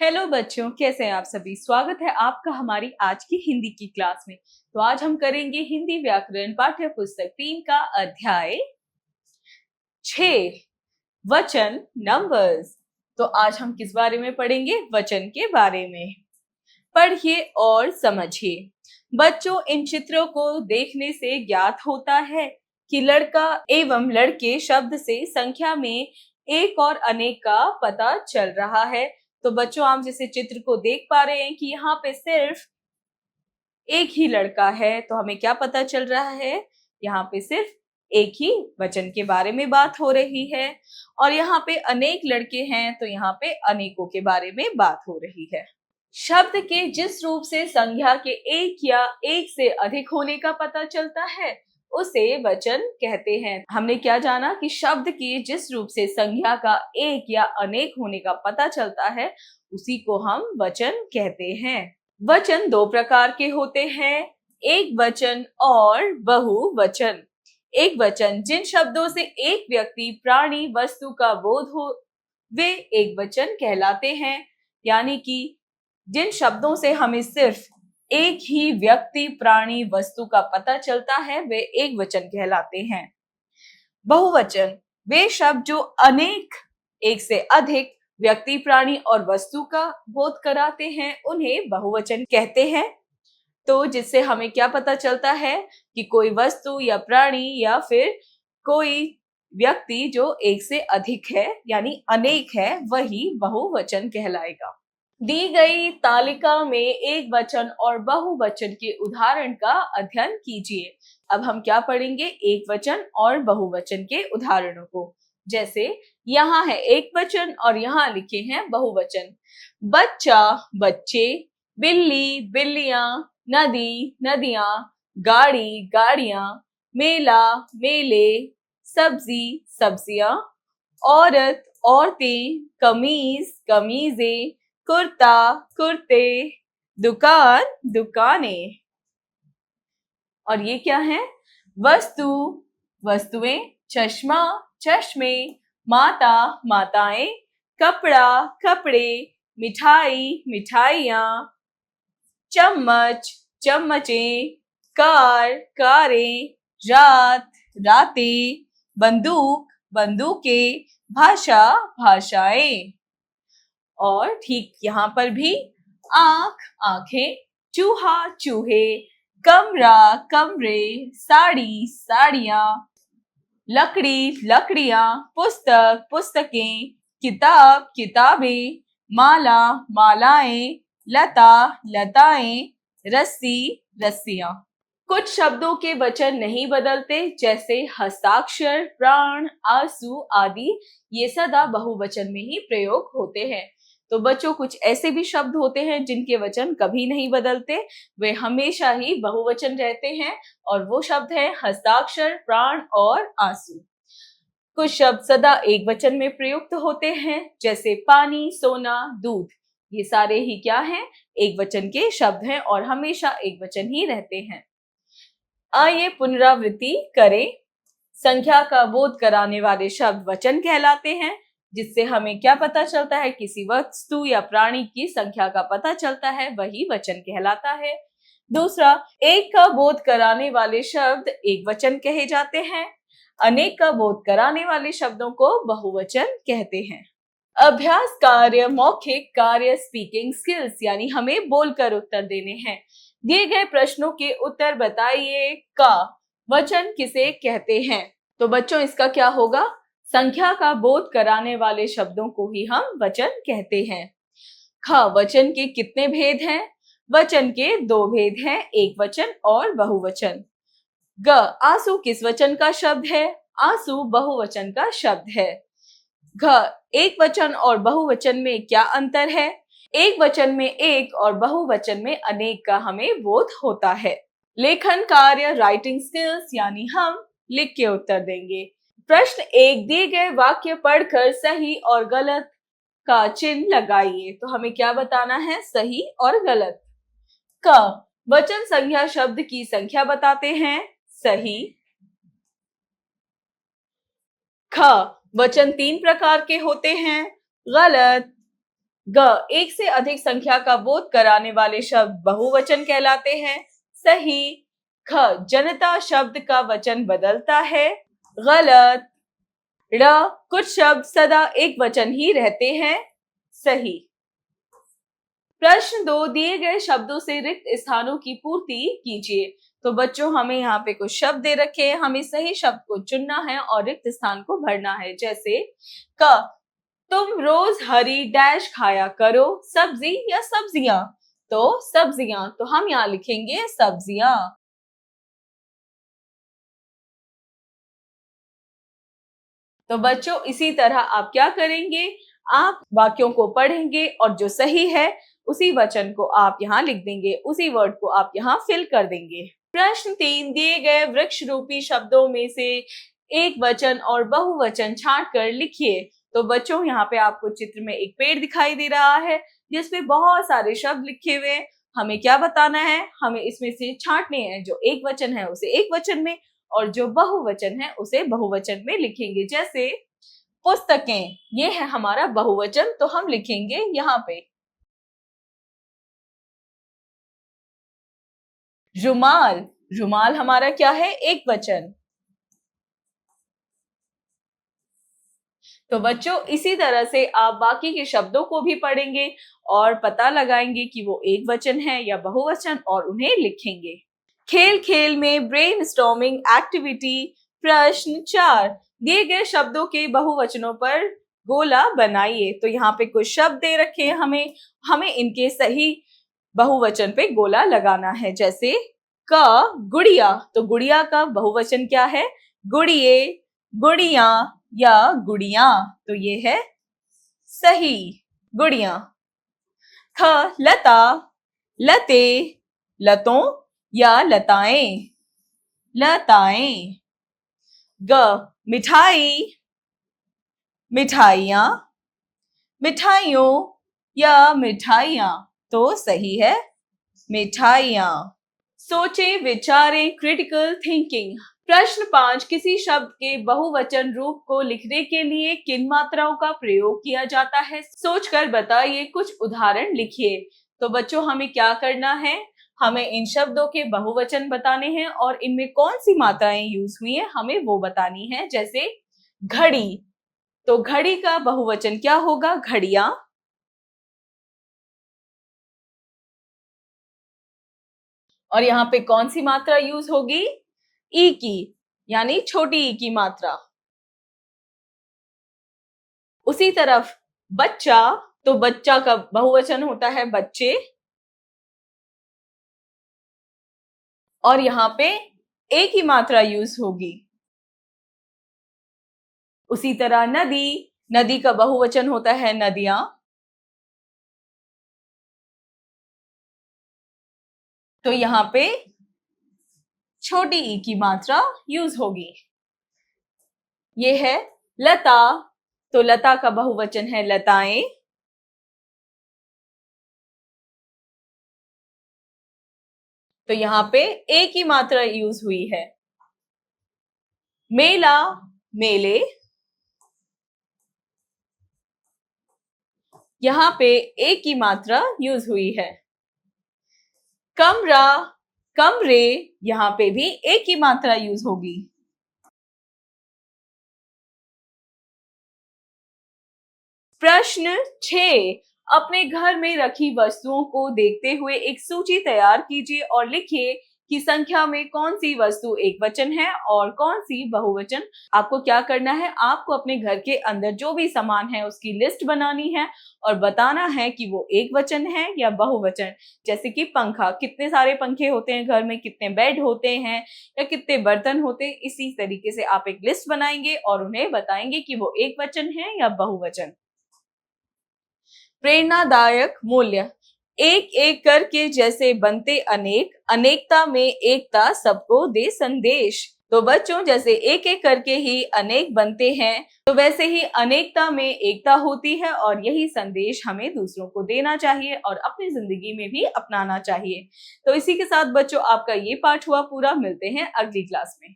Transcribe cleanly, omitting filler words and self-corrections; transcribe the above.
Hello बच्चों, कैसे हैं आप सभी। स्वागत है आपका हमारी आज की हिंदी की क्लास में। तो आज हम करेंगे हिंदी व्याकरण पाठ्य पुस्तक 3 का अध्याय 6 वचन नंबर्स। तो आज हम किस बारे में पढ़ेंगे? वचन के बारे में। पढ़िए और समझिए। बच्चों, इन चित्रों को देखने से ज्ञात होता है कि लड़का एवं लड़के शब्द से संख्या में एक और अनेक का पता चल रहा है। तो बच्चों, आप जैसे चित्र को देख पा रहे हैं कि यहाँ पे सिर्फ एक ही लड़का है, तो हमें क्या पता चल रहा है? यहाँ पे सिर्फ एक ही वचन के बारे में बात हो रही है। और यहाँ पे अनेक लड़के हैं, तो यहाँ पे अनेकों के बारे में बात हो रही है। शब्द के जिस रूप से संज्ञा के एक या एक से अधिक होने का पता चलता है उसे वचन कहते हैं। हमने क्या जाना कि शब्द के जिस रूप से संज्ञा का एक या अनेक होने का पता चलता है उसी को हम वचन कहते हैं। वचन दो प्रकार के होते हैं, एक वचन और बहुवचन। एक वचन जिन शब्दों से एक व्यक्ति, प्राणी, वस्तु का बोध हो वे एक वचन कहलाते हैं। यानी कि जिन शब्दों से हमें सिर्फ एक ही व्यक्ति, प्राणी, वस्तु का पता चलता है वे एक वचन कहलाते हैं। बहुवचन वे शब्द जो अनेक, एक से अधिक व्यक्ति, प्राणी और वस्तु का बोध कराते हैं उन्हें बहुवचन कहते हैं। तो जिससे हमें क्या पता चलता है कि कोई वस्तु या प्राणी या फिर कोई व्यक्ति जो एक से अधिक है यानी अनेक है वही बहुवचन कहलाएगा। दी गई तालिका में एक वचन और बहुवचन के उदाहरण का अध्ययन कीजिए। अब हम क्या पढ़ेंगे? एक वचन और बहुवचन के उदाहरणों को। जैसे यहाँ है एक वचन और यहाँ लिखे हैं बहुवचन। बच्चा, बच्चे, बिल्ली, बिल्लियां, नदी, नदियां, गाड़ी, गाड़ियां, मेला, मेले, सब्जी, सब्जियां, औरत, औरतें, कमीज, कमीजें, कुर्ता, कुर्ते, दुकान, दुकानें। और ये क्या है? वस्तु, वस्तुएं, चश्मा, चश्मे, माता, माताएं, कपड़ा, कपड़े, मिठाई, मिठाइयां, चम्मच, चम्मचें, कार, कारें, रात, रातें, बंदूक, बंदूकें, भाषा, भाषाएं। और ठीक यहाँ पर भी आंख, आंखें, चूहा, चूहे, कमरा, कमरे, साड़ी, साड़ियां, लकड़ी, लकड़ियां, पुस्तक, पुस्तकें, किताब, किताबें, माला, मालाएं, लता, लताएं, रस्सी, रस्सियां। कुछ शब्दों के वचन नहीं बदलते, जैसे हस्ताक्षर, प्राण, आंसू आदि ये सदा बहुवचन में ही प्रयोग होते हैं। तो बच्चों, कुछ ऐसे भी शब्द होते हैं जिनके वचन कभी नहीं बदलते, वे हमेशा ही बहुवचन रहते हैं और वो शब्द है हस्ताक्षर, प्राण और आंसू। कुछ शब्द सदा एक वचन में प्रयुक्त होते हैं, जैसे पानी, सोना, दूध। ये सारे ही क्या हैं? एक वचन के शब्द हैं और हमेशा एक वचन ही रहते हैं। आइए पुनरावृत्ति करें। संख्या का बोध कराने वाले शब्द वचन कहलाते हैं, जिससे हमें क्या पता चलता है? किसी वस्तु या प्राणी की संख्या का पता चलता है, वही वचन कहलाता है। दूसरा, एक का बोध कराने वाले शब्द एक वचन कहे जाते हैं। अनेक का बोध कराने वाले शब्दों को बहुवचन कहते हैं। अभ्यास कार्य, मौखिक कार्य, स्पीकिंग स्किल्स, यानी हमें बोलकर उत्तर देने हैं। दिए गए प्रश्नों के उत्तर बताइए। का वचन किसे कहते हैं? तो बच्चों, इसका क्या होगा? संख्या का बोध कराने वाले शब्दों को ही हम वचन कहते हैं। ख वचन के कितने भेद हैं? वचन के दो भेद हैं, एक वचन और बहुवचन। ग आंसू किस वचन का शब्द है? आंसू बहुवचन का शब्द है। घ एक वचन और बहुवचन में क्या अंतर है? एक वचन में एक और बहुवचन में अनेक का हमें बोध होता है। लेखन कार्य, राइटिंग स्किल्स, यानी हम लिख के उत्तर देंगे। प्रश्न एक, दिए गए वाक्य पढ़कर सही और गलत का चिन्ह लगाइए। तो हमें क्या बताना है? सही और गलत। क वचन संज्ञा शब्द की संख्या बताते हैं, सही। ख वचन तीन प्रकार के होते हैं, गलत। ग, एक से अधिक संख्या का बोध कराने वाले शब्द बहुवचन कहलाते हैं। सही। ख, जनता शब्द का वचन बदलता है। गलत। ड़, कुछ शब्द सदा एक वचन ही रहते हैं। सही। प्रश्न 2, दिए गए शब्दों से रिक्त स्थानों की पूर्ति कीजिए। तो बच्चों, हमें यहाँ पे कुछ शब्द दे रखे हैं, हमें सही शब्द को चुनना है और रिक्त स्थान को भरना है। जैसे क, तुम रोज हरी डैश खाया करो, सब्जी या सब्जियां। तो सब्जियां, तो हम यहाँ लिखेंगे सब्जियां। तो बच्चों, इसी तरह आप क्या करेंगे, आप वाक्यों को पढ़ेंगे और जो सही है उसी वचन को आप यहाँ लिख देंगे, उसी वर्ड को आप यहाँ फिल कर देंगे। प्रश्न 3, दिए गए वृक्ष रूपी शब्दों में से एक वचन और बहुवचन छांट कर लिखिए। तो बच्चों, यहाँ पे आपको चित्र में एक पेड़ दिखाई दे रहा है जिसमें बहुत सारे शब्द लिखे हुए हैं। हमें क्या बताना है, हमें इसमें से छांटने हैं। जो एक वचन है उसे एक वचन में और जो बहुवचन है उसे बहुवचन में लिखेंगे। जैसे पुस्तकें, ये है हमारा बहुवचन, तो हम लिखेंगे यहाँ पे। रुमाल, रुमाल हमारा क्या है, एक वचन। तो बच्चों, इसी तरह से आप बाकी के शब्दों को भी पढ़ेंगे और पता लगाएंगे कि वो एक वचन है या बहुवचन और उन्हें लिखेंगे। खेल खेल में ब्रेनस्टॉर्मिंग एक्टिविटी। प्रश्न 4, दिए गए शब्दों के बहुवचनों पर गोला बनाइए। तो यहाँ पे कुछ शब्द दे रखे हैं, हमें इनके सही बहुवचन पे गोला लगाना है। जैसे क, गुड़िया, तो गुड़िया का बहुवचन क्या है, गुड़िये, गुड़िया या गुड़िया। तो ये है सही, गुड़िया। ख, लता, लते, लतों या लताएं, लताएं। ग, मिठाई, मिठाइयां, मिठाइयों या मिठाइयां। तो सही है मिठाइयां। सोचे विचारे, क्रिटिकल थिंकिंग। प्रश्न 5, किसी शब्द के बहुवचन रूप को लिखने के लिए किन मात्राओं का प्रयोग किया जाता है, सोचकर बताइए, कुछ उदाहरण लिखिए। तो बच्चों, हमें क्या करना है, हमें इन शब्दों के बहुवचन बताने हैं और इनमें कौन सी मात्राएं यूज हुई है हमें वो बतानी है। जैसे घड़ी, तो घड़ी का बहुवचन क्या होगा, घड़ियां। और यहाँ पे कौन सी मात्रा यूज होगी, ई की, यानी छोटी ई की मात्रा। उसी तरफ बच्चा, तो बच्चा का बहुवचन होता है बच्चे और यहाँ पे ए की मात्रा यूज होगी। उसी तरह नदी, नदी का बहुवचन होता है नदियां। तो यहाँ पे छोटी ई की मात्रा यूज होगी। ये है लता, तो लता का बहुवचन है लताएं। तो यहाँ पे ए की मात्रा यूज हुई है। मेला, मेले, यहाँ पे ए की मात्रा यूज हुई है। कमरा, कमरे, यहाँ पे भी ए की मात्रा यूज होगी। प्रश्न 6, अपने घर में रखी वस्तुओं को देखते हुए एक सूची तैयार कीजिए और लिखिए कि संख्या में कौन सी वस्तु एक वचन है और कौन सी बहुवचन। आपको क्या करना है, आपको अपने घर के अंदर जो भी सामान है उसकी लिस्ट बनानी है और बताना है कि वो एक वचन है या बहुवचन। जैसे कि पंखा, कितने सारे पंखे होते हैं घर में, कितने बेड होते हैं या कितने बर्तन होते हैं। इसी तरीके से आप एक लिस्ट बनाएंगे और उन्हें बताएंगे कि वो एक वचन है या बहुवचन। प्रेरणादायक मूल्य, एक एक करके जैसे बनते अनेक, अनेकता में एकता सबको दे संदेश। तो बच्चों, जैसे एक एक करके ही अनेक बनते हैं तो वैसे ही अनेकता में एकता होती है और यही संदेश हमें दूसरों को देना चाहिए और अपनी जिंदगी में भी अपनाना चाहिए। तो इसी के साथ बच्चों, आपका ये पाठ हुआ पूरा। मिलते हैं अगली क्लास में।